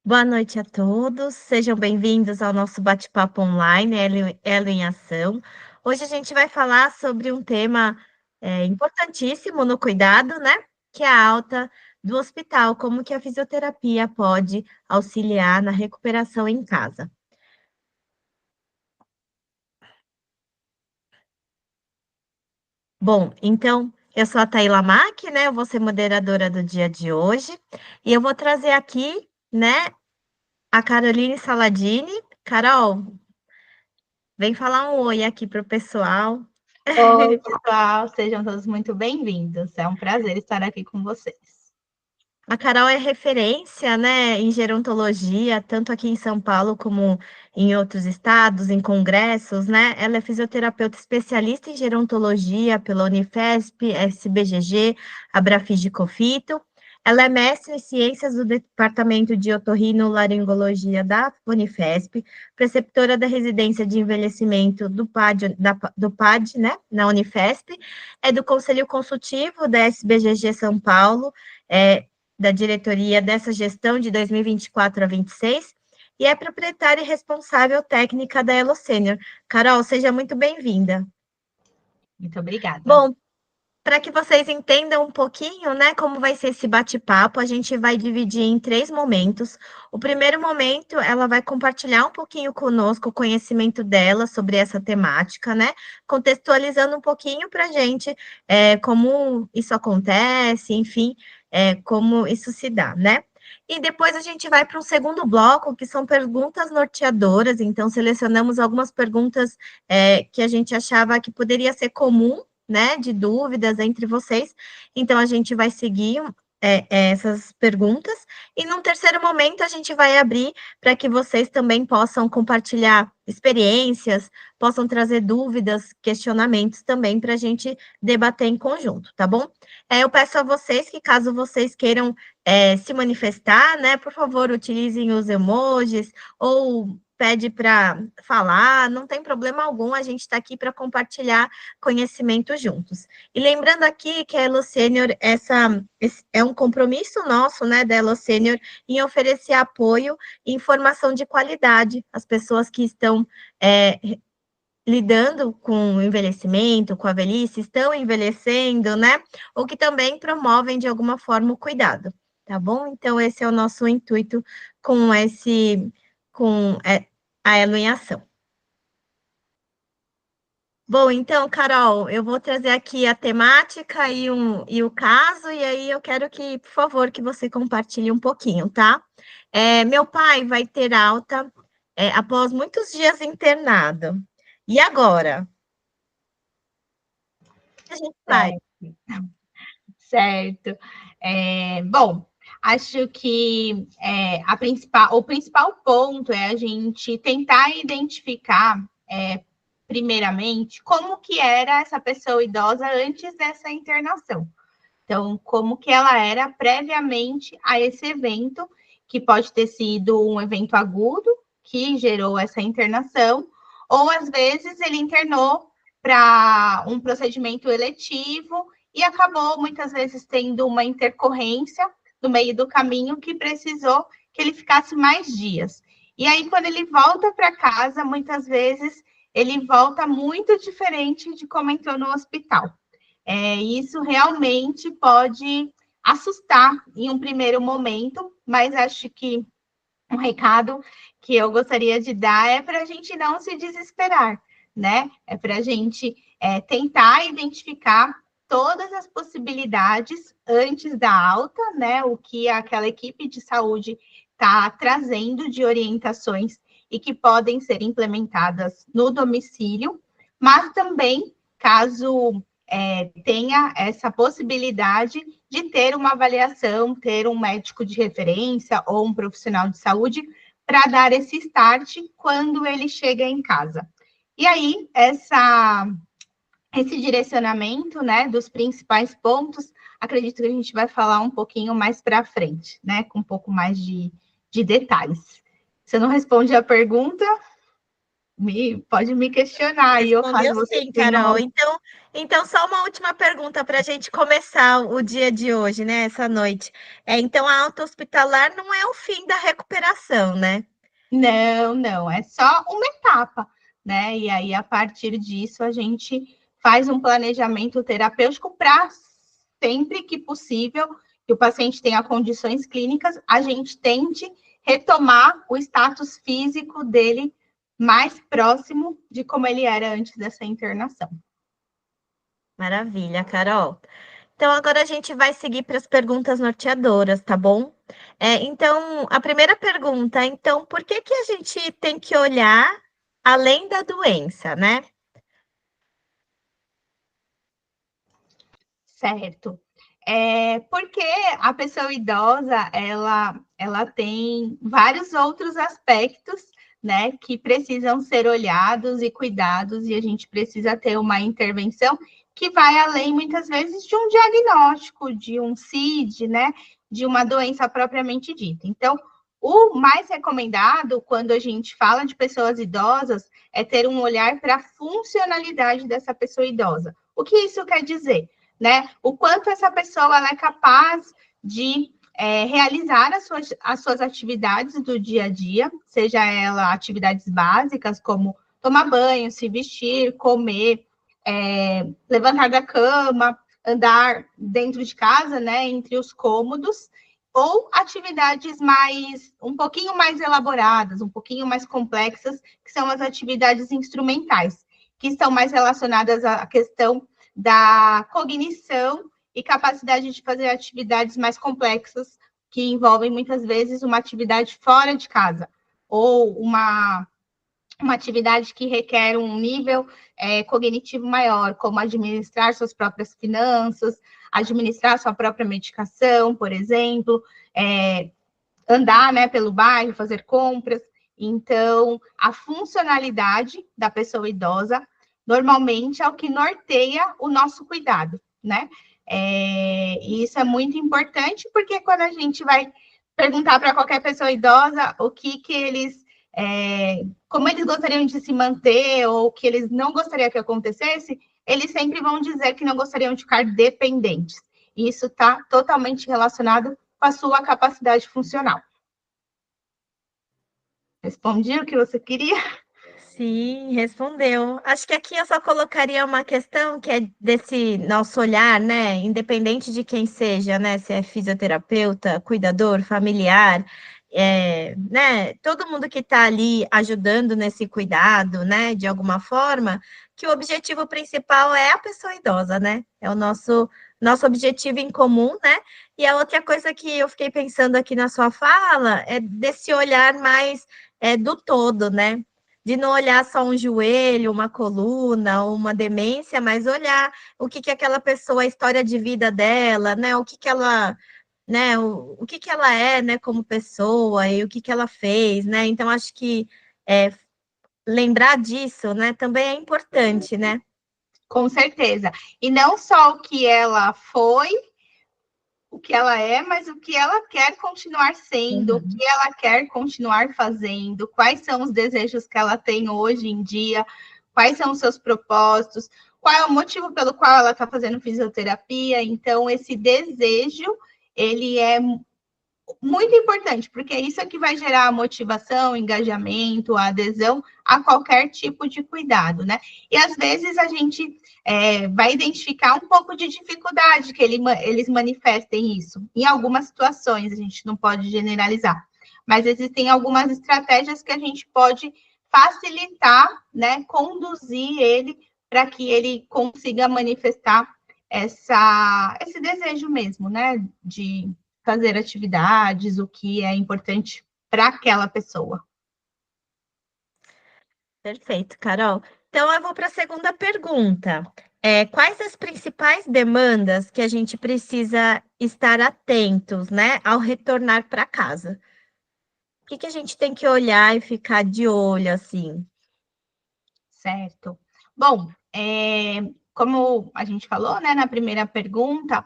Boa noite a todos, sejam bem-vindos ao nosso bate-papo online, Elo em Ação. Hoje a gente vai falar sobre um tema importantíssimo no cuidado, né? Que é a alta do hospital, como que a fisioterapia pode auxiliar na recuperação em casa. Bom, então, eu sou a Taila Mack, né? Eu vou ser moderadora do dia de hoje, e eu vou trazer aqui, né, a Caroline Saladini. Carol, vem falar um oi aqui para o pessoal. Oi, pessoal, sejam todos muito bem-vindos. É um prazer estar aqui com vocês. A Carol é referência, né, em gerontologia, tanto aqui em São Paulo como em outros estados, em congressos, né? Ela é fisioterapeuta especialista em gerontologia pela Unifesp, SBGG, Abrafig Cofito. Ela é mestre em ciências do Departamento de Otorrinolaringologia da Unifesp, preceptora da residência de envelhecimento do PAD, né, na Unifesp, é do Conselho Consultivo da SBGG São Paulo, da diretoria dessa gestão de 2024 a 26 e é proprietária e responsável técnica da Elo Sênior. Carol, seja muito bem-vinda. Muito obrigada. Bom, para que vocês entendam um pouquinho, né, como vai ser esse bate-papo, a gente vai dividir em três momentos. O primeiro momento, ela vai compartilhar um pouquinho conosco o conhecimento dela sobre essa temática, né, contextualizando um pouquinho para a gente como isso acontece, enfim, como isso se dá, né? E depois a gente vai para um segundo bloco, que são perguntas norteadoras. Então, selecionamos algumas perguntas que a gente achava que poderia ser comum, né, de dúvidas entre vocês. Então, a gente vai seguir essas perguntas. E num terceiro momento, a gente vai abrir para que vocês também possam compartilhar experiências, possam trazer dúvidas, questionamentos também para a gente debater em conjunto, tá bom? Eu peço a vocês que, caso vocês queiram se manifestar, né, por favor, utilizem os emojis ou pede para falar, não tem problema algum, a gente está aqui para compartilhar conhecimento juntos. E lembrando aqui que a Elo Sênior, é um compromisso nosso, né, da Elo Sênior, em oferecer apoio e informação de qualidade às pessoas que estão lidando com o envelhecimento, com a velhice, estão envelhecendo, né, ou que também promovem de alguma forma o cuidado, tá bom? Então, esse é o nosso intuito com a Elo em Ação. Bom, então, Carol, eu vou trazer aqui a temática e o caso, e aí eu quero que, por favor, que você compartilhe um pouquinho, tá? Meu pai vai ter alta após muitos dias internado. E agora? O que a gente faz? Certo, certo. Bom, acho que o principal ponto é a gente tentar identificar, primeiramente, como que era essa pessoa idosa antes dessa internação. Então, como que ela era previamente a esse evento, que pode ter sido um evento agudo que gerou essa internação, ou às vezes ele internou para um procedimento eletivo e acabou muitas vezes tendo uma intercorrência no meio do caminho que precisou que ele ficasse mais dias. E aí, quando ele volta para casa, muitas vezes ele volta muito diferente de como entrou no hospital. Isso realmente pode assustar em um primeiro momento, mas acho que um recado que eu gostaria de dar é para a gente não se desesperar, né? É para a gente tentar identificar todas as possibilidades antes da alta, né? O que aquela equipe de saúde está trazendo de orientações e que podem ser implementadas no domicílio, mas também, caso tenha essa possibilidade de ter uma avaliação, ter um médico de referência ou um profissional de saúde para dar esse start quando ele chega em casa. E aí, esse direcionamento, né, dos principais pontos, acredito que a gente vai falar um pouquinho mais para frente, né, com um pouco mais de detalhes. Você não responde a pergunta? Pode me questionar aí, ou caso Respondeu você sim, tenha Carol. uma. Então, só uma última pergunta para a gente começar o dia de hoje, né? Essa noite. Então, a alta hospitalar não é o fim da recuperação, né? Não, não, é só uma etapa, né? E aí, a partir disso, a gente faz um planejamento terapêutico para sempre que possível que o paciente tenha condições clínicas, a gente tente retomar o status físico dele mais próximo de como ele era antes dessa internação. Maravilha, Carol. Então, agora a gente vai seguir para as perguntas norteadoras, tá bom? Então, a primeira pergunta, então, por que que a gente tem que olhar além da doença, né? Certo. Porque a pessoa idosa, ela tem vários outros aspectos, né, que precisam ser olhados e cuidados, e a gente precisa ter uma intervenção que vai além, muitas vezes, de um diagnóstico, de um CID, né, de uma doença propriamente dita. Então, o mais recomendado, quando a gente fala de pessoas idosas, é ter um olhar para a funcionalidade dessa pessoa idosa. O que isso quer dizer? Né? O quanto essa pessoa ela é capaz de realizar as suas atividades do dia a dia, seja ela atividades básicas, como tomar banho, se vestir, comer, levantar da cama, andar dentro de casa, né, entre os cômodos, ou atividades um pouquinho mais elaboradas, um pouquinho mais complexas, que são as atividades instrumentais, que estão mais relacionadas à questão da cognição e capacidade de fazer atividades mais complexas, que envolvem muitas vezes uma atividade fora de casa, ou uma atividade que requer um nível cognitivo maior, como administrar suas próprias finanças, administrar sua própria medicação, por exemplo, andar, né, pelo bairro, fazer compras. Então, a funcionalidade da pessoa idosa normalmente é o que norteia o nosso cuidado, né? E isso é muito importante, porque quando a gente vai perguntar para qualquer pessoa idosa o que eles, como eles gostariam de se manter, ou o que eles não gostariam que acontecesse, eles sempre vão dizer que não gostariam de ficar dependentes. E isso está totalmente relacionado com a sua capacidade funcional. Respondi o que você queria? Sim, respondeu. Acho que aqui eu só colocaria uma questão que é desse nosso olhar, né? Independente de quem seja, né? Se é fisioterapeuta, cuidador, familiar, né? Todo mundo que está ali ajudando nesse cuidado, né? De alguma forma, que o objetivo principal é a pessoa idosa, né? É o nosso objetivo em comum, né? E a outra coisa que eu fiquei pensando aqui na sua fala é desse olhar mais do todo, né? De não olhar só um joelho, uma coluna, uma demência, mas olhar o que que aquela pessoa, a história de vida dela, né? O que que ela, né? O que que ela é, né? Como pessoa e o que que ela fez, né? Então acho que lembrar disso, né? Também é importante, né? Com certeza. E não só o que ela foi, o que ela é, mas o que ela quer continuar sendo, o Uhum. que ela quer continuar fazendo, quais são os desejos que ela tem hoje em dia, quais são os seus propósitos, qual é o motivo pelo qual ela está fazendo fisioterapia. Então, esse desejo, ele é muito importante, porque isso é que vai gerar a motivação, o engajamento, a adesão a qualquer tipo de cuidado, né? E às vezes a gente vai identificar um pouco de dificuldade que eles manifestem isso. Em algumas situações, a gente não pode generalizar, mas existem algumas estratégias que a gente pode facilitar, né? Conduzir ele para que ele consiga manifestar esse desejo mesmo, né? De fazer atividades, o que é importante para aquela pessoa. Perfeito, Carol. Então eu vou para a segunda pergunta. Quais as principais demandas que a gente precisa estar atentos, né, ao retornar para casa? O que que a gente tem que olhar e ficar de olho, assim? Certo. Bom, como a gente falou, né, na primeira pergunta,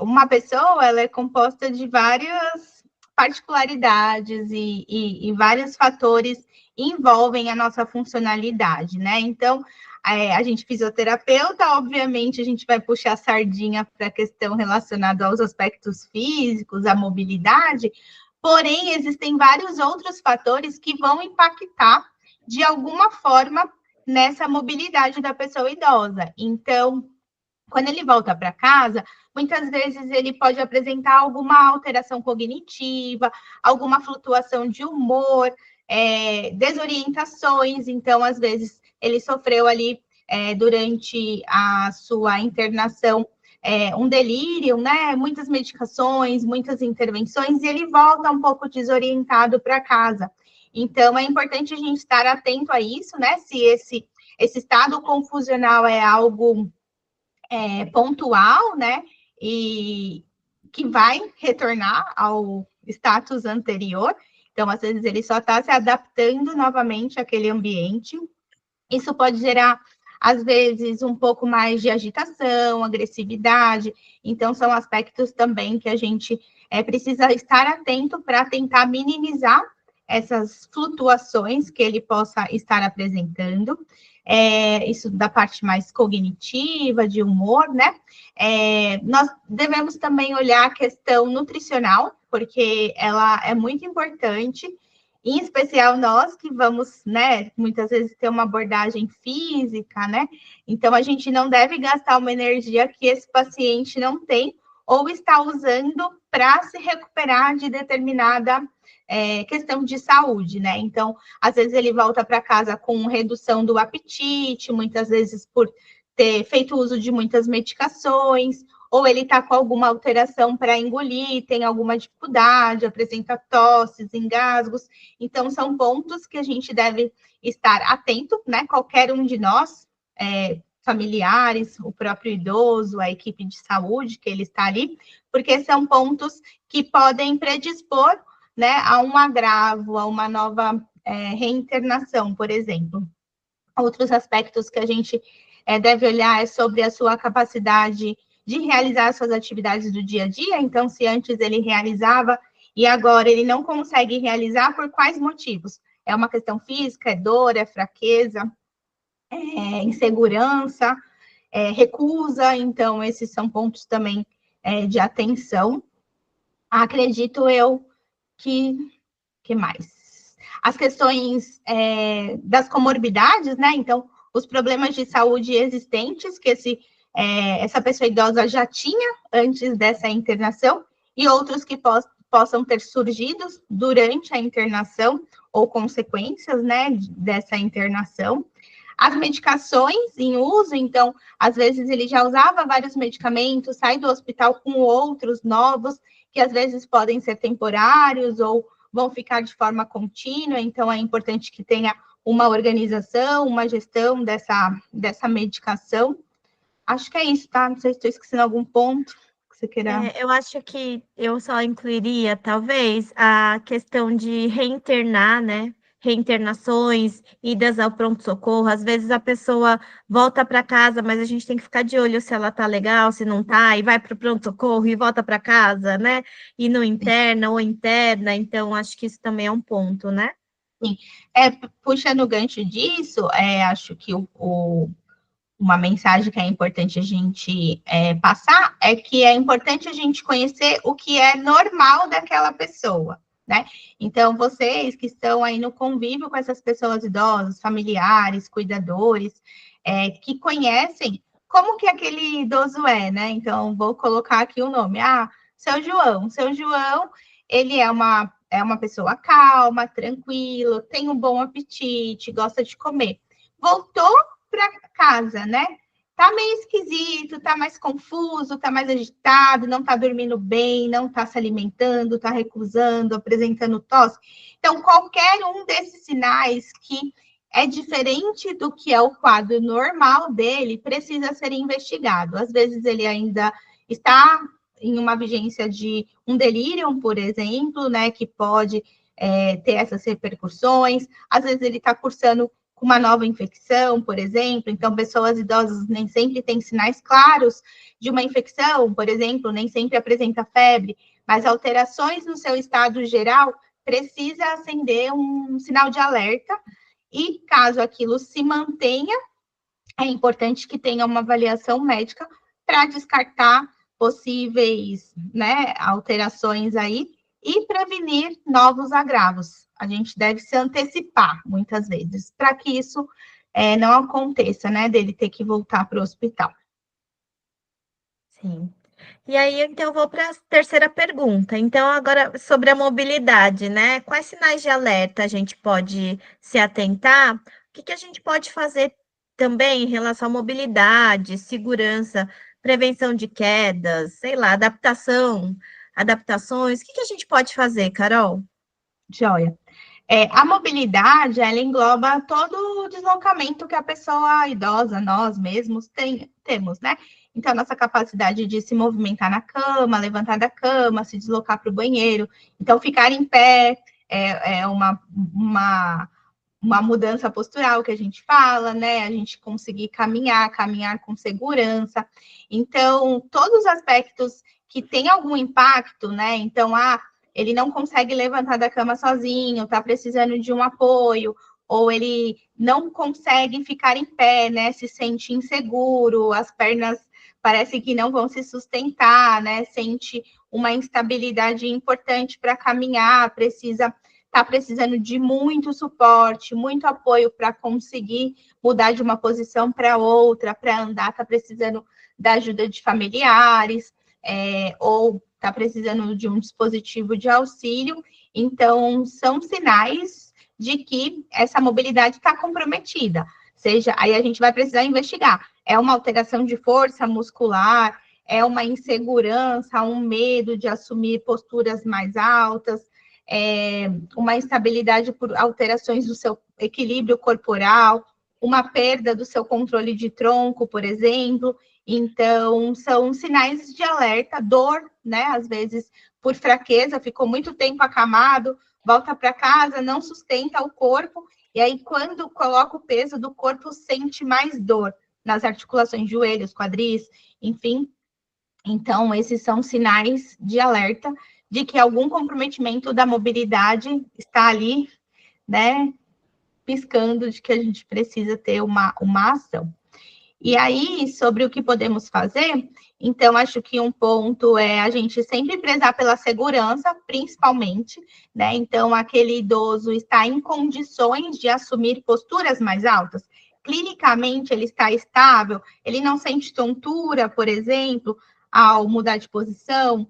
uma pessoa ela é composta de várias particularidades e vários fatores envolvem a nossa funcionalidade, né? Então, a gente fisioterapeuta, obviamente, a gente vai puxar a sardinha para a questão relacionada aos aspectos físicos, à mobilidade, porém, existem vários outros fatores que vão impactar de alguma forma nessa mobilidade da pessoa idosa. Então, quando ele volta para casa, muitas vezes ele pode apresentar alguma alteração cognitiva, alguma flutuação de humor, desorientações. Então, às vezes, ele sofreu ali, durante a sua internação, um delírio, né? Muitas medicações, muitas intervenções, e ele volta um pouco desorientado para casa. Então, é importante a gente estar atento a isso, né? Se esse estado confusional é algo pontual, né? E que vai retornar ao status anterior. Então, às vezes, ele só está se adaptando novamente àquele ambiente. Isso pode gerar, às vezes, um pouco mais de agitação, agressividade. Então, são aspectos também que a gente precisa estar atento para tentar minimizar essas flutuações que ele possa estar apresentando. Isso da parte mais cognitiva, de humor, né? Nós devemos também olhar a questão nutricional, porque ela é muito importante, em especial nós que vamos, né, muitas vezes ter uma abordagem física, né? Então, a gente não deve gastar uma energia que esse paciente não tem ou está usando para se recuperar de determinada questão de saúde, né? Então, às vezes ele volta para casa com redução do apetite, muitas vezes por ter feito uso de muitas medicações, ou ele está com alguma alteração para engolir, tem alguma dificuldade, apresenta tosses, engasgos. Então, são pontos que a gente deve estar atento, né? Qualquer um de nós, familiares, o próprio idoso, a equipe de saúde que ele está ali, porque são pontos que podem predispor, né, a um agravo, a uma nova reinternação, por exemplo. Outros aspectos que a gente deve olhar é sobre a sua capacidade de realizar suas atividades do dia a dia. Então, se antes ele realizava e agora ele não consegue realizar, por quais motivos? É uma questão física, é dor, é fraqueza, insegurança, recusa. Então, esses são pontos também de atenção. Acredito eu que mais? As questões das comorbidades, né? Então, os problemas de saúde existentes que essa pessoa idosa já tinha antes dessa internação e outros que possam ter surgido durante a internação ou consequências, né, dessa internação. As medicações em uso, então, às vezes ele já usava vários medicamentos, sai do hospital com outros novos, que às vezes podem ser temporários ou vão ficar de forma contínua, então é importante que tenha uma organização, uma gestão dessa medicação. Acho que é isso, tá? Não sei se estou esquecendo algum ponto que você queira. Eu acho que eu só incluiria, talvez, a questão de reinternar, né? Reinternações, idas ao pronto-socorro. Às vezes a pessoa volta para casa, mas a gente tem que ficar de olho se ela tá legal, se não tá, e vai para o pronto-socorro e volta para casa, né? E não interna ou interna. Então, acho que isso também é um ponto, né? Sim. Puxando o gancho disso, acho que uma mensagem que é importante a gente passar é que é importante a gente conhecer o que é normal daquela pessoa, né? Então, vocês que estão aí no convívio com essas pessoas idosas, familiares, cuidadores, que conhecem como que aquele idoso é, né? Então, vou colocar aqui o nome. Seu João. Seu João, ele é uma pessoa calma, tranquila, tem um bom apetite, gosta de comer. Voltou para casa, né? Tá meio esquisito, tá mais confuso, tá mais agitado, não tá dormindo bem, não tá se alimentando, tá recusando, apresentando tosse. Então, qualquer um desses sinais que é diferente do que é o quadro normal dele, precisa ser investigado. Às vezes ele ainda está em uma vigência de um delírio, por exemplo, né, que pode ter essas repercussões. Às vezes ele está cursando com uma nova infecção, por exemplo. Então, pessoas idosas nem sempre têm sinais claros de uma infecção, por exemplo, nem sempre apresenta febre, mas alterações no seu estado geral precisa acender um sinal de alerta, e caso aquilo se mantenha, é importante que tenha uma avaliação médica para descartar possíveis, né, alterações aí e prevenir novos agravos. A gente deve se antecipar, muitas vezes, para que isso não aconteça, né, dele ter que voltar para o hospital. Sim. E aí, então, eu vou para a terceira pergunta. Então, agora sobre a mobilidade, né? Quais sinais de alerta a gente pode se atentar? O que que a gente pode fazer também em relação à mobilidade, segurança, prevenção de quedas, sei lá, adaptações? O que que a gente pode fazer, Carol? Joia. A mobilidade, ela engloba todo o deslocamento que a pessoa idosa, nós mesmos, temos, né? Então, nossa capacidade de se movimentar na cama, levantar da cama, se deslocar para o banheiro. Então, ficar em pé é uma mudança postural que a gente fala, né? A gente conseguir caminhar com segurança. Então, todos os aspectos que têm algum impacto, né? Então, ele não consegue levantar da cama sozinho, está precisando de um apoio, ou ele não consegue ficar em pé, né? Se sente inseguro, as pernas parece que não vão se sustentar, né? Sente uma instabilidade importante para caminhar, está precisando de muito suporte, muito apoio para conseguir mudar de uma posição para outra, para andar, está precisando da ajuda de familiares, ou está precisando de um dispositivo de auxílio. Então, são sinais de que essa mobilidade está comprometida. Aí a gente vai precisar investigar. É uma alteração de força muscular, é uma insegurança, um medo de assumir posturas mais altas, uma instabilidade por alterações do seu equilíbrio corporal, uma perda do seu controle de tronco, por exemplo. Então, são sinais de alerta, dor, né? Às vezes, por fraqueza, ficou muito tempo acamado, volta para casa, não sustenta o corpo, e aí, quando coloca o peso do corpo, sente mais dor nas articulações, joelhos, quadris, enfim. Então, esses são sinais de alerta de que algum comprometimento da mobilidade está ali, né, piscando de que a gente precisa ter uma ação. E aí, sobre o que podemos fazer, então, acho que um ponto é a gente sempre prezar pela segurança, principalmente, né? Então, aquele idoso está em condições de assumir posturas mais altas. Clinicamente, ele está estável, ele não sente tontura, por exemplo, ao mudar de posição,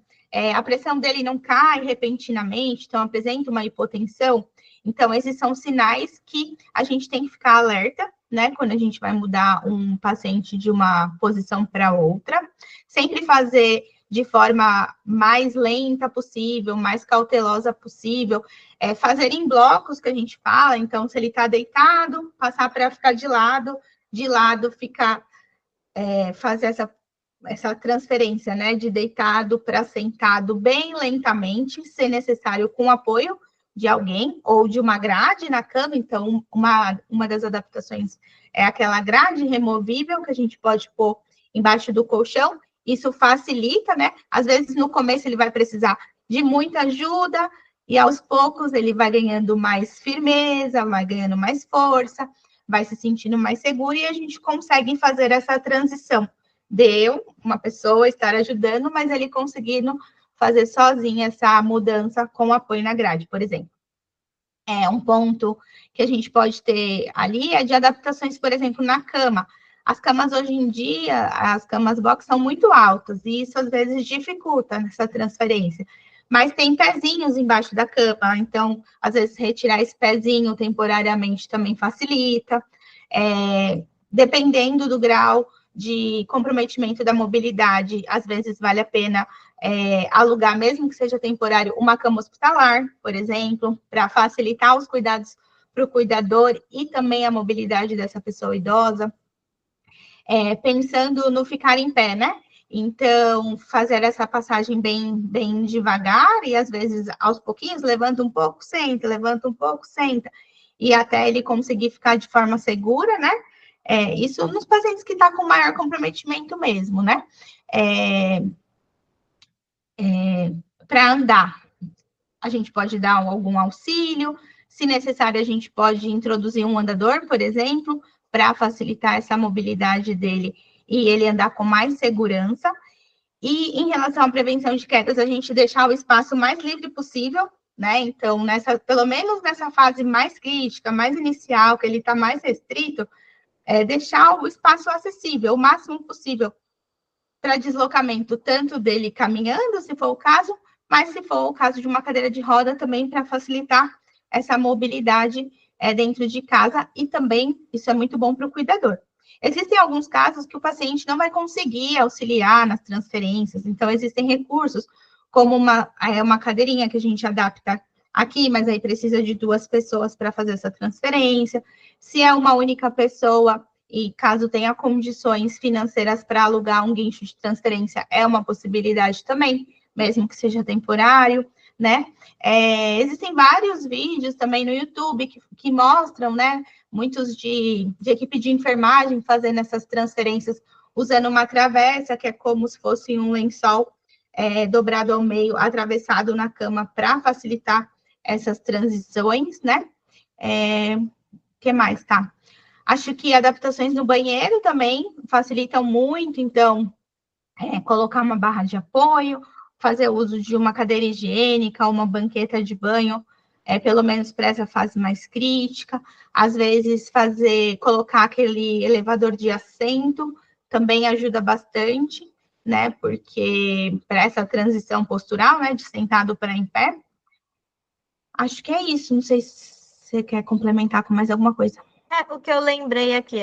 a pressão dele não cai repentinamente, então apresenta uma hipotensão. Então, esses são sinais que a gente tem que ficar alerta, né, quando a gente vai mudar um paciente de uma posição para outra, sempre fazer de forma mais lenta possível, mais cautelosa possível, fazer em blocos que a gente fala, então, se ele está deitado, passar para ficar de lado ficar, fazer essa transferência, né, de deitado para sentado bem lentamente, se necessário com apoio de alguém ou de uma grade na cama. Então, uma das adaptações é aquela grade removível que a gente pode pôr embaixo do colchão. Isso facilita, né? Às vezes, no começo, ele vai precisar de muita ajuda e, aos poucos, ele vai ganhando mais firmeza, vai ganhando mais força, vai se sentindo mais seguro e a gente consegue fazer essa transição. Uma pessoa estar ajudando, mas ele conseguindo fazer sozinha essa mudança com apoio na grade, por exemplo. Um ponto que a gente pode ter ali é de adaptações, por exemplo, na cama. As camas hoje em dia, as camas box são muito altas, e isso às vezes dificulta essa transferência. Mas tem pezinhos embaixo da cama, então, às vezes, retirar esse pezinho temporariamente também facilita. Dependendo do grau de comprometimento da mobilidade, às vezes vale a pena alugar, mesmo que seja temporário, uma cama hospitalar, por exemplo, para facilitar os cuidados para o cuidador e também a mobilidade dessa pessoa idosa. Pensando no ficar em pé, né? Então, fazer essa passagem bem devagar e, às vezes, aos pouquinhos, levanta um pouco, senta, levanta um pouco, senta, e até ele conseguir ficar de forma segura, né? Isso nos pacientes que estão com maior comprometimento mesmo, né? para andar, a gente pode dar algum auxílio, se necessário, a gente pode introduzir um andador, por exemplo, para facilitar essa mobilidade dele e ele andar com mais segurança. E em relação à prevenção de quedas, a gente deixar o espaço mais livre possível, né? Então, pelo menos nessa fase mais crítica, mais inicial, que ele está mais restrito, deixar o espaço acessível, o máximo possível, para deslocamento, tanto dele caminhando, se for o caso, mas se for o caso de uma cadeira de roda, também para facilitar essa mobilidade dentro de casa, e também isso é muito bom para o cuidador. Existem alguns casos que o paciente não vai conseguir auxiliar nas transferências, então existem recursos, como uma cadeirinha que a gente adapta aqui, mas aí precisa de 2 pessoas para fazer essa transferência. Se é uma única pessoa, e caso tenha condições financeiras para alugar um guincho de transferência, é uma possibilidade também, mesmo que seja temporário, né? Existem vários vídeos também no YouTube que mostram, né? Muitos de equipe de enfermagem fazendo essas transferências usando uma travessa, que é como se fosse um lençol dobrado ao meio, atravessado na cama para facilitar essas transições, né? Que mais, tá? Acho que adaptações no banheiro também facilitam muito, então, colocar uma barra de apoio, fazer uso de uma cadeira higiênica, uma banqueta de banho, pelo menos para essa fase mais crítica. Às vezes, colocar aquele elevador de assento também ajuda bastante, né? Porque para essa transição postural, né? De sentado para em pé. Acho que é isso. Não sei se você quer complementar com mais alguma coisa. O que eu lembrei aqui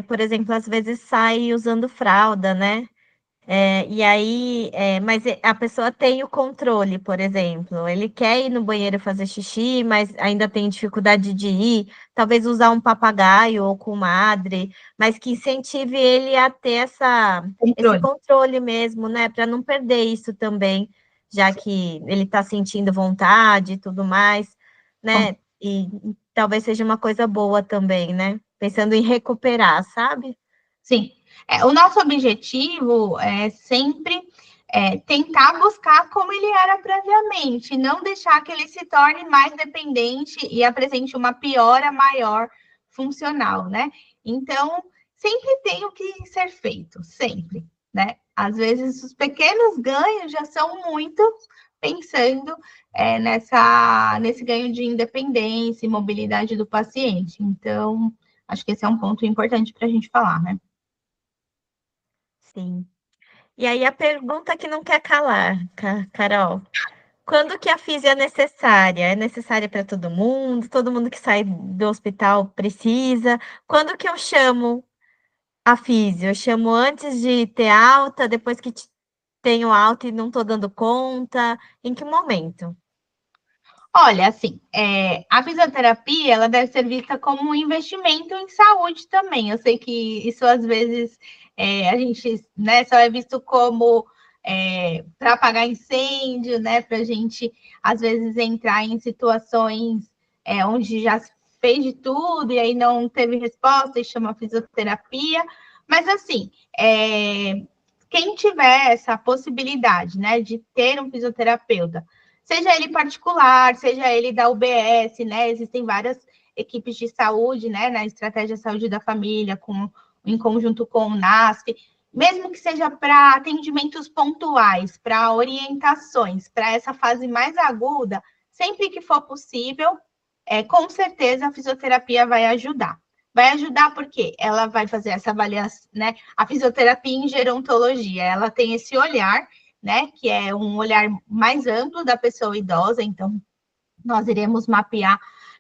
por exemplo, às vezes sai usando fralda, né? E aí, mas a pessoa tem o controle, por exemplo, ele quer ir no banheiro fazer xixi, mas ainda tem dificuldade de ir, talvez usar um papagaio ou comadre, mas que incentive ele a ter esse controle mesmo, né? Para não perder isso também, já que ele está sentindo vontade e tudo mais, né? E talvez seja uma coisa boa também, né? Pensando em recuperar, sabe? Sim. O nosso objetivo é sempre tentar buscar como ele era previamente, não deixar que ele se torne mais dependente e apresente uma piora maior funcional, né? Então, sempre tem o que ser feito, sempre, né? Às vezes, os pequenos ganhos já são muito pensando nesse ganho de independência e mobilidade do paciente. Então, acho que esse é um ponto importante para a gente falar, né? Sim. E aí a pergunta que não quer calar, Carol. Quando que a físio é necessária? É necessária para todo mundo? Todo mundo que sai do hospital precisa? Quando que eu chamo a físio? Eu chamo antes de ter alta, depois que tenho alta e não estou dando conta? Em que momento? Olha, assim, a fisioterapia, ela deve ser vista como um investimento em saúde também. Eu sei que isso, às vezes, a gente, né, só é visto como para apagar incêndio, né, para a gente, às vezes, entrar em situações onde já se fez de tudo e aí não teve resposta e chama fisioterapia. Mas, assim, quem tiver essa possibilidade, né, de ter um fisioterapeuta, seja ele particular, seja ele da UBS, né? Existem várias equipes de saúde, né? Na Estratégia Saúde da Família, em conjunto com o NASF, mesmo que seja para atendimentos pontuais, para orientações, para essa fase mais aguda, sempre que for possível, com certeza a fisioterapia vai ajudar. Vai ajudar porque ela vai fazer essa avaliação, né? A fisioterapia em gerontologia, ela tem esse olhar, né? Que é um olhar mais amplo da pessoa idosa, então nós iremos mapear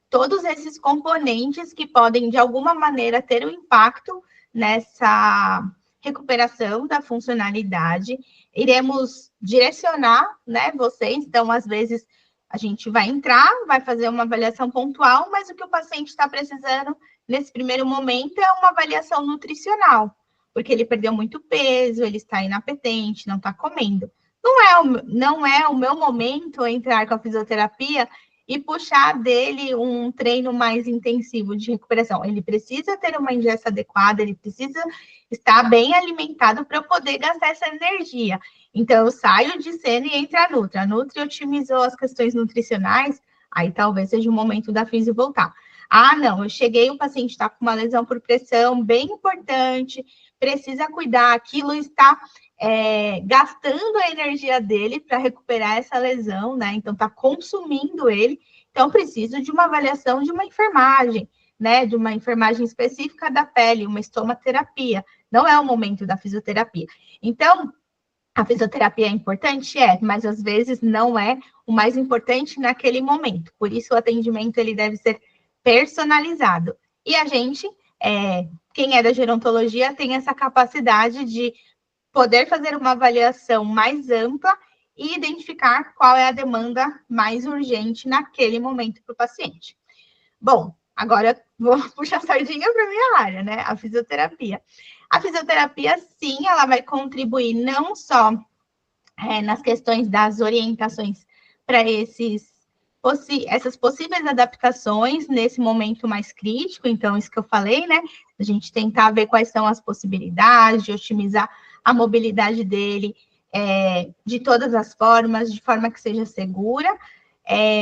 todos esses componentes que podem, de alguma maneira, ter um impacto nessa recuperação da funcionalidade. Iremos direcionar, né, vocês, então, às vezes, a gente vai entrar, vai fazer uma avaliação pontual, mas o que o paciente está precisando nesse primeiro momento é uma avaliação nutricional, porque ele perdeu muito peso, ele está inapetente, não está comendo. Não é o meu momento entrar com a fisioterapia e puxar dele um treino mais intensivo de recuperação. Ele precisa ter uma ingesta adequada, ele precisa estar bem alimentado para poder gastar essa energia. Então, eu saio de cena e entra a Nutri. A Nutri otimizou as questões nutricionais, aí talvez seja o momento da físio voltar. Ah, não, eu cheguei, o paciente está com uma lesão por pressão bem importante, precisa cuidar, aquilo está gastando a energia dele para recuperar essa lesão, né? Então, está consumindo ele. Então, preciso de uma avaliação de uma enfermagem, né? De uma enfermagem específica da pele, uma estomaterapia. Não é o momento da fisioterapia. Então, a fisioterapia é importante? É, mas às vezes não é o mais importante naquele momento. Por isso, o atendimento ele deve ser personalizado. E a gente, quem é da gerontologia, tem essa capacidade de poder fazer uma avaliação mais ampla e identificar qual é a demanda mais urgente naquele momento para o paciente. Bom, agora vou puxar a sardinha para a minha área, né? A fisioterapia. A fisioterapia, sim, ela vai contribuir não só nas questões das orientações para essas possíveis adaptações nesse momento mais crítico, então, isso que eu falei, né? A gente tentar ver quais são as possibilidades de otimizar a mobilidade dele de todas as formas, de forma que seja segura,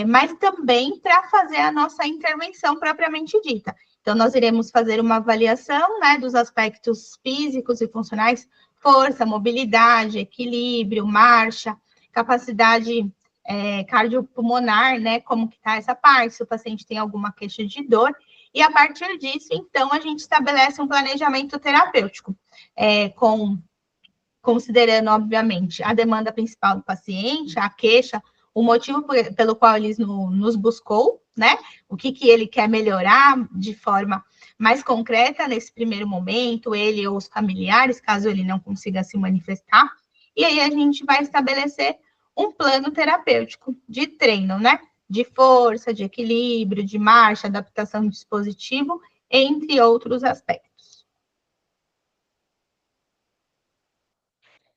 mas também para fazer a nossa intervenção propriamente dita. Então, nós iremos fazer uma avaliação, né, dos aspectos físicos e funcionais, força, mobilidade, equilíbrio, marcha, capacidade cardiopulmonar, né, como que está essa parte, se o paciente tem alguma queixa de dor, e a partir disso, então, a gente estabelece um planejamento terapêutico, considerando, obviamente, a demanda principal do paciente, a queixa, o motivo pelo qual ele nos buscou, né? O que ele quer melhorar de forma mais concreta nesse primeiro momento, ele ou os familiares, caso ele não consiga se manifestar. E aí a gente vai estabelecer um plano terapêutico de treino, né? De força, de equilíbrio, de marcha, adaptação do dispositivo, entre outros aspectos.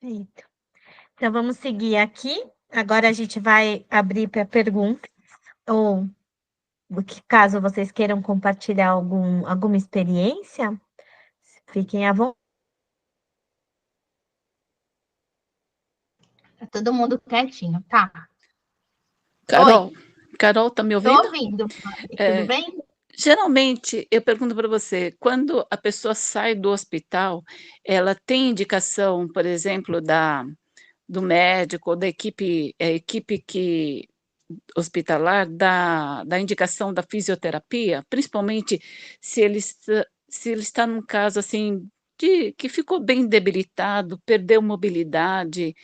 Perfeito. Então, vamos seguir aqui. Agora a gente vai abrir para perguntas, ou caso vocês queiram compartilhar alguma experiência, fiquem à vontade. Tá todo mundo quietinho, tá? Carol, Oi. Carol, tá me ouvindo? Tô ouvindo. Tudo bem? Geralmente, eu pergunto para você, quando a pessoa sai do hospital, ela tem indicação, por exemplo, do médico ou da equipe que hospitalar, da indicação da fisioterapia, principalmente se ele está num caso assim de que ficou bem debilitado, perdeu mobilidade,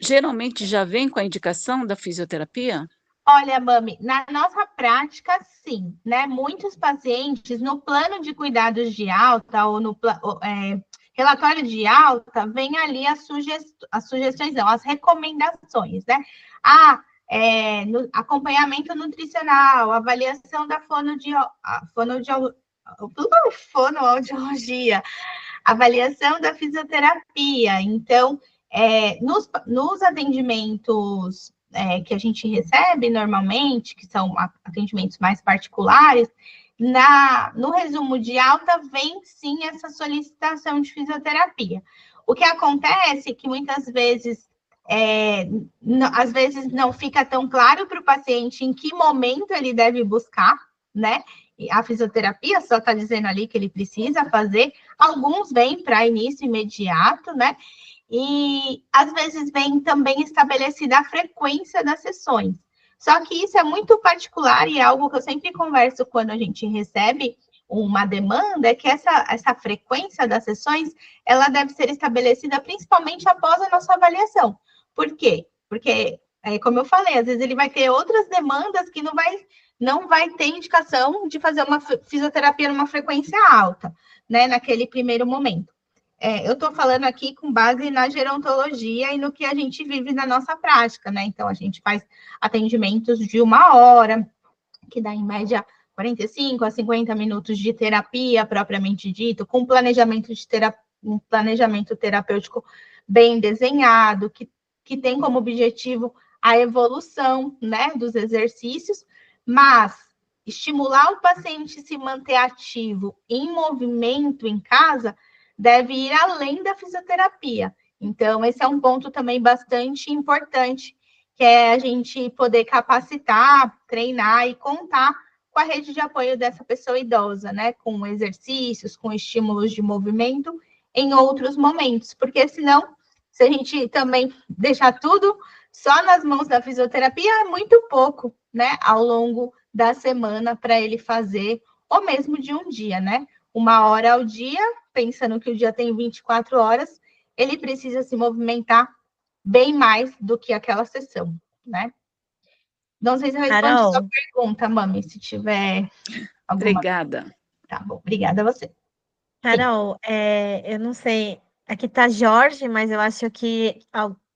geralmente já vem com a indicação da fisioterapia? Olha, Mami, na nossa prática, sim, né? Muitos pacientes, no plano de cuidados de alta ou no relatório de alta, vem ali as sugestões, não, as recomendações, né? Acompanhamento nutricional, avaliação da fonoaudiologia, avaliação da fisioterapia. Então, nos atendimentos que a gente recebe normalmente, que são atendimentos mais particulares, no resumo de alta vem sim essa solicitação de fisioterapia. O que acontece é que muitas vezes, às vezes não fica tão claro para o paciente em que momento ele deve buscar, né? A fisioterapia só está dizendo ali que ele precisa fazer. Alguns vêm para início imediato, né? E às vezes vem também estabelecida a frequência das sessões. Só que isso é muito particular e é algo que eu sempre converso quando a gente recebe uma demanda, é que essa frequência das sessões, ela deve ser estabelecida principalmente após a nossa avaliação. Por quê? Porque, como eu falei, às vezes ele vai ter outras demandas que não vai ter indicação de fazer uma fisioterapia numa frequência alta, né, naquele primeiro momento. Eu estou falando aqui com base na gerontologia e no que a gente vive na nossa prática, né? Então, a gente faz atendimentos de 1 hora, que dá em média 45 a 50 minutos de terapia propriamente dito, com um planejamento terapêutico bem desenhado, que tem como objetivo a evolução, né, dos exercícios, mas estimular o paciente a se manter ativo em movimento em casa deve ir além da fisioterapia. Então, esse é um ponto também bastante importante, que é a gente poder capacitar, treinar e contar com a rede de apoio dessa pessoa idosa, né? Com exercícios, com estímulos de movimento em outros momentos, porque senão, se a gente também deixar tudo só nas mãos da fisioterapia, é muito pouco, né? Ao longo da semana para ele fazer, ou mesmo de um dia, né? 1 hora ao dia, pensando que o dia tem 24 horas, ele precisa se movimentar bem mais do que aquela sessão, né? Não sei se eu respondi a sua pergunta, Mami, se tiver alguma... Obrigada. Tá bom, obrigada a você. Carol, eu não sei, aqui tá Jorge, mas eu acho que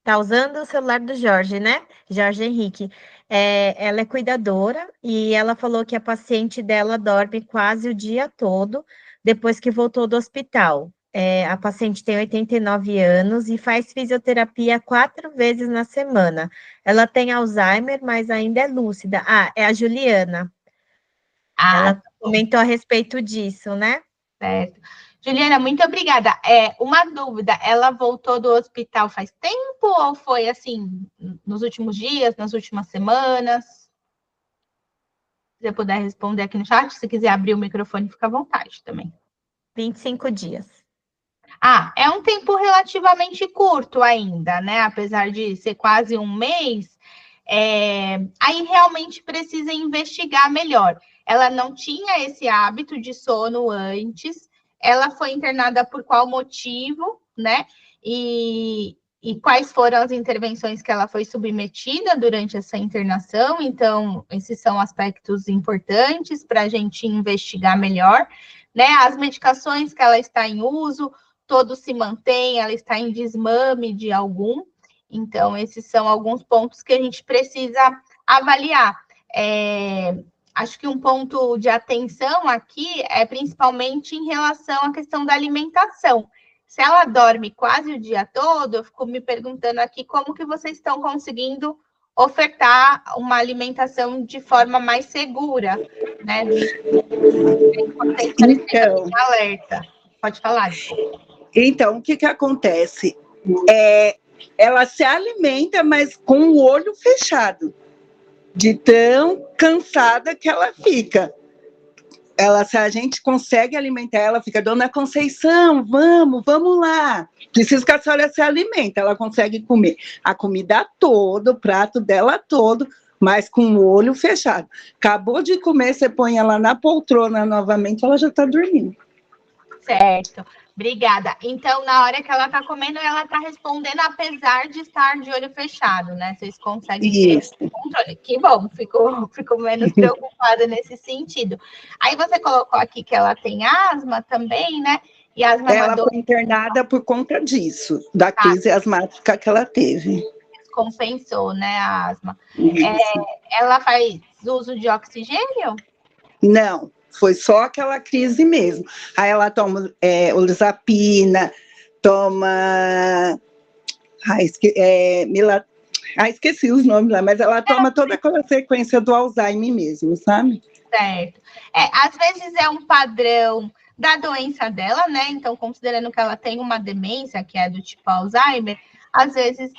tá usando o celular do Jorge, né? Jorge Henrique. Ela é cuidadora e ela falou que a paciente dela dorme quase o dia todo depois que voltou do hospital. A paciente tem 89 anos e faz fisioterapia 4 vezes na semana. Ela tem Alzheimer, mas ainda é lúcida. Ah, é a Juliana. Ela comentou a respeito disso, né? Certo. Juliana, muito obrigada. Uma dúvida, ela voltou do hospital faz tempo ou foi assim, nos últimos dias, nas últimas semanas? Se você puder responder aqui no chat, se quiser abrir o microfone, fica à vontade também. 25 dias. É um tempo relativamente curto ainda, né? Apesar de ser quase um mês, aí realmente precisa investigar melhor. Ela não tinha esse hábito de sono antes, ela foi internada por qual motivo, né? E quais foram as intervenções que ela foi submetida durante essa internação. Então, esses são aspectos importantes para a gente investigar melhor, né? As medicações que ela está em uso, todo se mantém, ela está em desmame de algum. Então, esses são alguns pontos que a gente precisa avaliar. Acho que um ponto de atenção aqui é principalmente em relação à questão da alimentação. Se ela dorme quase o dia todo, eu fico me perguntando aqui como que vocês estão conseguindo ofertar uma alimentação de forma mais segura, né? Então, alerta. Pode falar. Então, o que acontece? Ela se alimenta, mas com o olho fechado, de tão cansada que ela fica. Se a gente consegue alimentar ela, fica, Dona Conceição, vamos lá. Preciso que a senhora se alimente. Ela consegue comer a comida toda, o prato dela todo, mas com o olho fechado. Acabou de comer, você põe ela na poltrona novamente, ela já está dormindo. Certo, obrigada. Então, na hora que ela está comendo, ela está respondendo, apesar de estar de olho fechado, né? Vocês conseguem ter esse controle. Que bom, fico menos preocupada nesse sentido. Aí você colocou aqui que ela tem asma também, né? E asma ela foi internada por conta disso, da crise asmática que ela teve. Compensou, né, a asma. Ela faz uso de oxigênio? Não. Foi só aquela crise mesmo. Aí ela toma olizapina, toma... esqueci os nomes lá, mas ela toma toda aquela sequência do Alzheimer mesmo, sabe? Certo. Às vezes é um padrão da doença dela, né? Então, considerando que ela tem uma demência, que é do tipo Alzheimer, às vezes,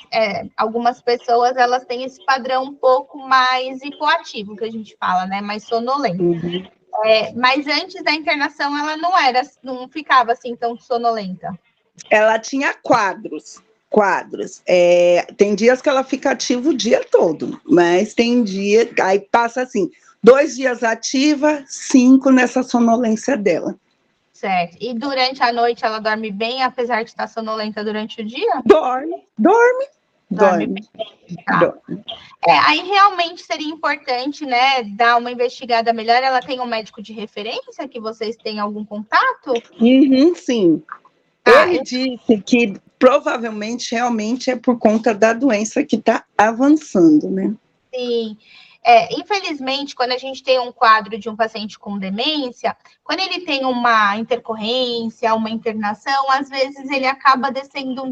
algumas pessoas, elas têm esse padrão um pouco mais hipoativo, que a gente fala, né? Mais sonolento. Uhum. Mas antes da internação, ela não ficava assim tão sonolenta. Ela tinha quadros. Tem dias que ela fica ativa o dia todo, mas tem dia, aí passa assim, 2 dias ativa, 5 nessa sonolência dela. Certo. E durante a noite ela dorme bem, apesar de estar sonolenta durante o dia? Dorme. Tá. Aí realmente seria importante, né, dar uma investigada melhor. Ela tem um médico de referência que vocês têm algum contato? Sim. Ele disse que provavelmente realmente é por conta da doença que está avançando, né? Sim. Infelizmente, quando a gente tem um quadro de um paciente com demência, quando ele tem uma intercorrência, uma internação, às vezes ele acaba descendo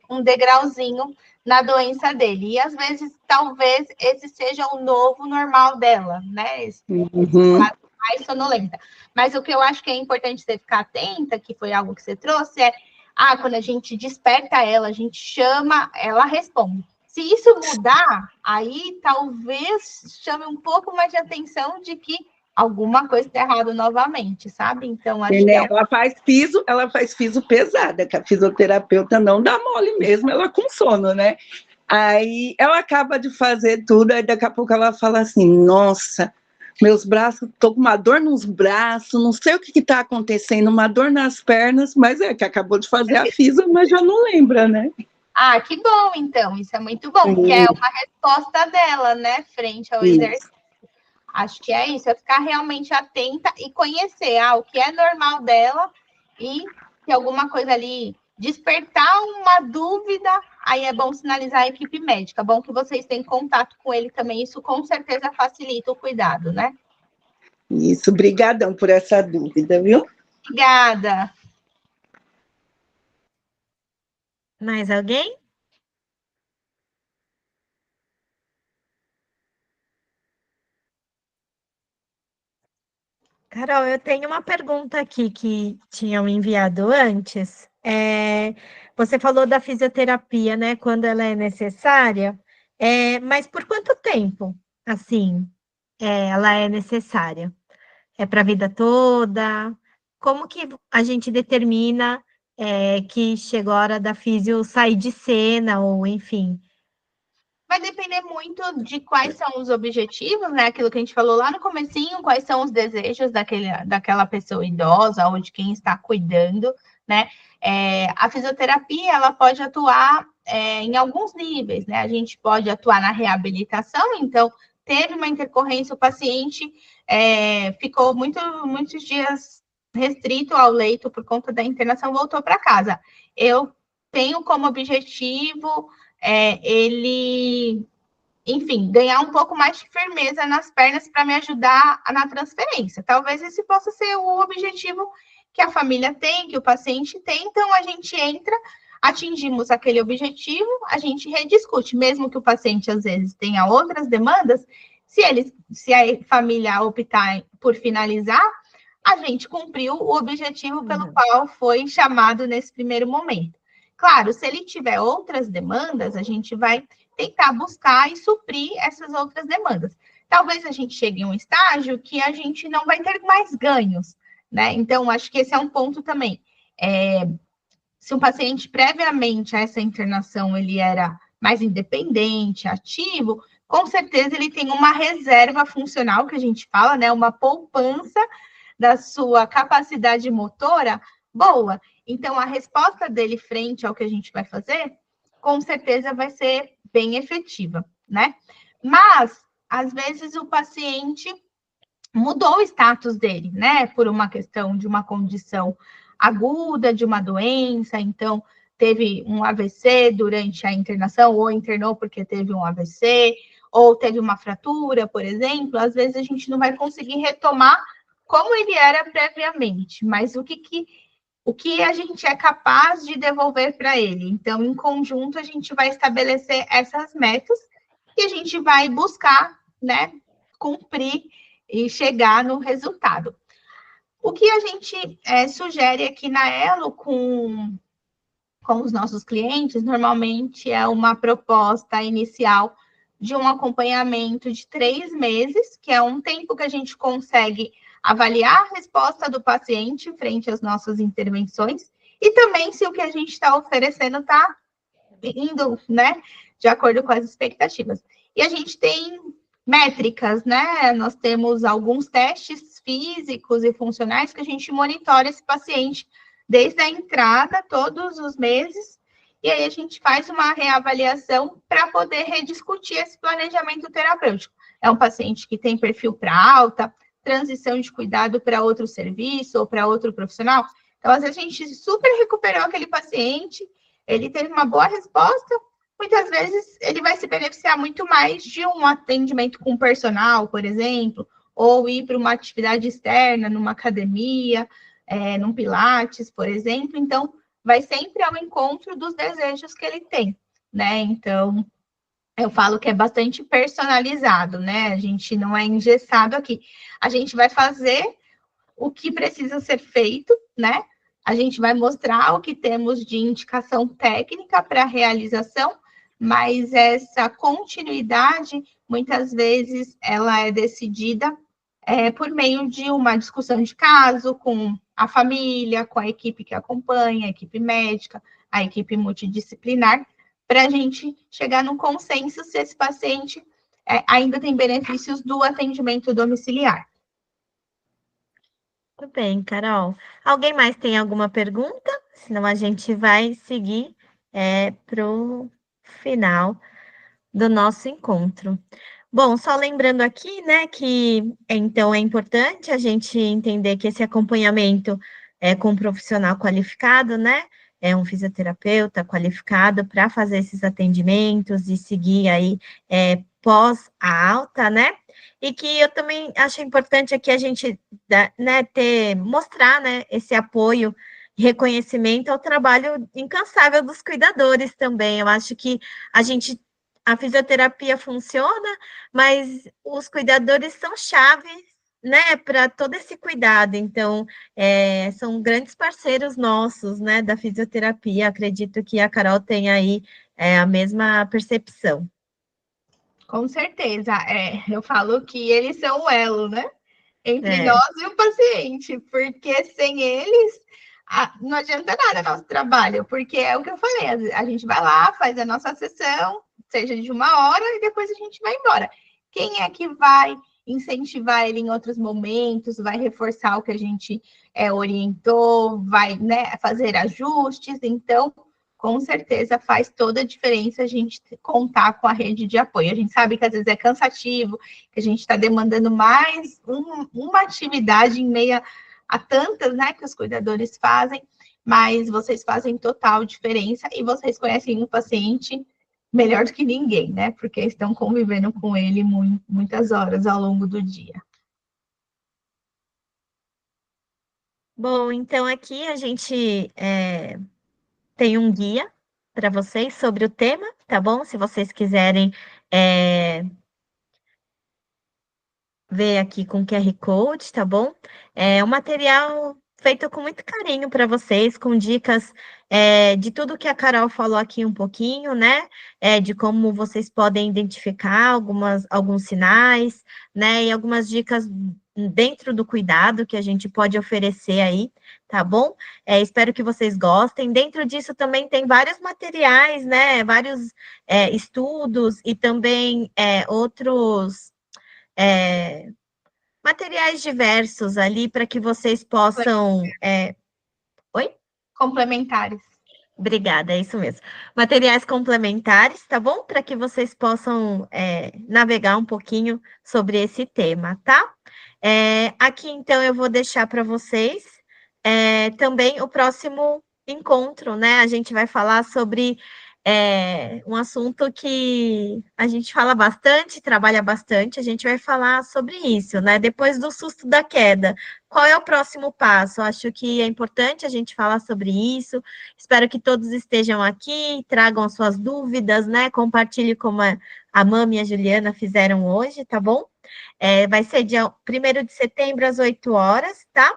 um degrauzinho na doença dele. E às vezes, talvez, esse seja o novo normal dela, né? Esse quadro mais sonolenta. Mas o que eu acho que é importante você ficar atenta, que foi algo que você trouxe, quando a gente desperta ela, a gente chama, ela responde. Se isso mudar, aí talvez chame um pouco mais de atenção de que alguma coisa está errada novamente, sabe? Então, acho que ela faz piso pesada, que a fisioterapeuta não dá mole mesmo, ela com sono, né? Aí ela acaba de fazer tudo, aí daqui a pouco ela fala assim, nossa, meus braços, estou com uma dor nos braços, não sei o que está acontecendo, uma dor nas pernas, mas que acabou de fazer a fisio, mas já não lembra, né? Que bom, então, isso é muito bom, porque é uma resposta dela, né, frente ao exercício. Acho que é isso, é ficar realmente atenta e conhecer o que é normal dela e se alguma coisa ali despertar uma dúvida, aí é bom sinalizar a equipe médica. Bom que vocês têm contato com ele também, isso com certeza facilita o cuidado, né? Isso, brigadão por essa dúvida, viu? Obrigada. Mais alguém? Carol, eu tenho uma pergunta aqui que tinham enviado antes. Você falou da fisioterapia, né, quando ela é necessária, mas por quanto tempo, assim, ela é necessária? É para a vida toda? Como que a gente determina, que chegou a hora da fisio sair de cena, ou enfim? Vai depender muito de quais são os objetivos, né? Aquilo que a gente falou lá no comecinho, quais são os desejos daquela pessoa idosa ou de quem está cuidando, né? A fisioterapia, ela pode atuar em alguns níveis, né? A gente pode atuar na reabilitação, então, teve uma intercorrência, o paciente ficou muitos dias restrito ao leito por conta da internação, voltou para casa. Eu tenho como objetivo ele, enfim, ganhar um pouco mais de firmeza nas pernas para me ajudar na transferência. Talvez esse possa ser o objetivo que a família tem, que o paciente tem, então a gente entra, atingimos aquele objetivo, a gente rediscute, mesmo que o paciente às vezes tenha outras demandas, se a família optar por finalizar, a gente cumpriu o objetivo pelo qual foi chamado nesse primeiro momento. Claro, se ele tiver outras demandas, a gente vai tentar buscar e suprir essas outras demandas. Talvez a gente chegue em um estágio que a gente não vai ter mais ganhos, né? Então, acho que esse é um ponto também. Se um paciente, previamente a essa internação, ele era mais independente, ativo, com certeza ele tem uma reserva funcional, que a gente fala, né? Uma poupança da sua capacidade motora boa. Então, a resposta dele frente ao que a gente vai fazer, com certeza vai ser bem efetiva, né? Mas, às vezes, o paciente mudou o status dele, né? Por uma questão de uma condição aguda, de uma doença, então, teve um AVC durante a internação, ou internou porque teve um AVC, ou teve uma fratura, por exemplo, às vezes a gente não vai conseguir retomar como ele era previamente, mas o que a gente é capaz de devolver para ele. Então, em conjunto, a gente vai estabelecer essas metas e a gente vai buscar, né, cumprir e chegar no resultado. O que a gente sugere aqui na Elo com os nossos clientes, normalmente é uma proposta inicial de um acompanhamento de 3 meses, que é um tempo que a gente consegue avaliar a resposta do paciente frente às nossas intervenções e também se o que a gente está oferecendo está indo, né, de acordo com as expectativas. E a gente tem métricas, né? Nós temos alguns testes físicos e funcionais que a gente monitora esse paciente desde a entrada, todos os meses, e aí a gente faz uma reavaliação para poder rediscutir esse planejamento terapêutico. É um paciente que tem perfil para alta, transição de cuidado para outro serviço ou para outro profissional. Então, às vezes, a gente super recuperou aquele paciente, ele teve uma boa resposta, muitas vezes ele vai se beneficiar muito mais de um atendimento com personal, por exemplo, ou ir para uma atividade externa, numa academia, num pilates, por exemplo. Então, vai sempre ao encontro dos desejos que ele tem, né? Então, eu falo que é bastante personalizado, né? A gente não é engessado aqui. A gente vai fazer o que precisa ser feito, né? A gente vai mostrar o que temos de indicação técnica para realização, mas essa continuidade, muitas vezes, ela é decidida por meio de uma discussão de caso com a família, com a equipe que acompanha, a equipe médica, a equipe multidisciplinar, para a gente chegar num consenso se esse paciente ainda tem benefícios do atendimento domiciliar. Muito bem, Carol. Alguém mais tem alguma pergunta? Senão a gente vai seguir para o final do nosso encontro. Bom, só lembrando aqui, né, que então é importante a gente entender que esse acompanhamento é com um profissional qualificado, né? É um fisioterapeuta qualificado para fazer esses atendimentos e seguir aí pós a alta, né? E que eu também acho importante aqui a gente, né, mostrar, né, esse apoio e reconhecimento ao trabalho incansável dos cuidadores também. Eu acho que a fisioterapia funciona, mas os cuidadores são chaves, né, para todo esse cuidado. Então, são grandes parceiros nossos, né, da fisioterapia. Acredito que a Carol tem aí a mesma percepção. Com certeza. Eu falo que eles são o elo, né? Entre nós e o paciente, porque sem eles não adianta nada nosso trabalho, porque é o que eu falei, a gente vai lá, faz a nossa sessão, seja de 1 hora, e depois a gente vai embora. Quem é que vai incentivar ele em outros momentos, vai reforçar o que a gente orientou, vai, né, fazer ajustes? Então, com certeza faz toda a diferença a gente contar com a rede de apoio. A gente sabe que às vezes é cansativo, que a gente está demandando mais uma atividade em meio a tantas, né, que os cuidadores fazem, mas vocês fazem total diferença e vocês conhecem o paciente melhor do que ninguém, né, porque estão convivendo com ele muitas horas ao longo do dia. Bom, então aqui a gente tem um guia para vocês sobre o tema, tá bom? Se vocês quiserem ver aqui com QR Code, tá bom? É um material feito com muito carinho para vocês, com dicas de tudo que a Carol falou aqui um pouquinho, né? De como vocês podem identificar alguns sinais, né? E algumas dicas dentro do cuidado que a gente pode oferecer aí, tá bom? Espero que vocês gostem. Dentro disso também tem vários materiais, né? Vários estudos e também outros materiais diversos ali para que vocês possam. Oi? Complementares. Obrigada, é isso mesmo. Materiais complementares, tá bom? Para que vocês possam navegar um pouquinho sobre esse tema, tá? Aqui, então, eu vou deixar para vocês também o próximo encontro, né? A gente vai falar sobre um assunto que a gente fala bastante, trabalha bastante, a gente vai falar sobre isso, né? Depois do susto da queda, qual é o próximo passo? Acho que é importante a gente falar sobre isso. Espero que todos estejam aqui, tragam as suas dúvidas, né? Compartilhe como a Mami e a Juliana fizeram hoje, tá bom? Vai ser dia 1º de setembro, às 8 horas, tá?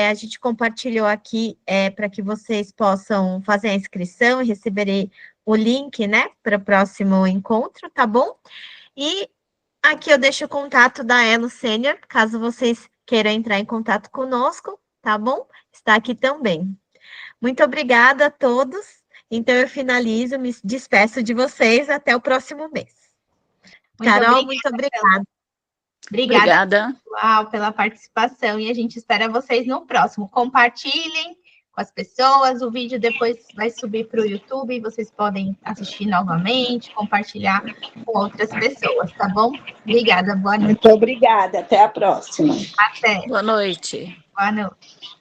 A gente compartilhou aqui para que vocês possam fazer a inscrição e receberem o link, né, para o próximo encontro, tá bom? E aqui eu deixo o contato da Elo Sênior, caso vocês queiram entrar em contato conosco, tá bom? Está aqui também. Muito obrigada a todos. Então, eu finalizo, me despeço de vocês até o próximo mês. Carol, muito obrigada. Obrigada, pessoal, pela participação e a gente espera vocês no próximo. Compartilhem com as pessoas, o vídeo depois vai subir para o YouTube e vocês podem assistir novamente, compartilhar com outras pessoas, tá bom? Obrigada, boa noite. Muito obrigada, até a próxima. Até. Boa noite. Boa noite.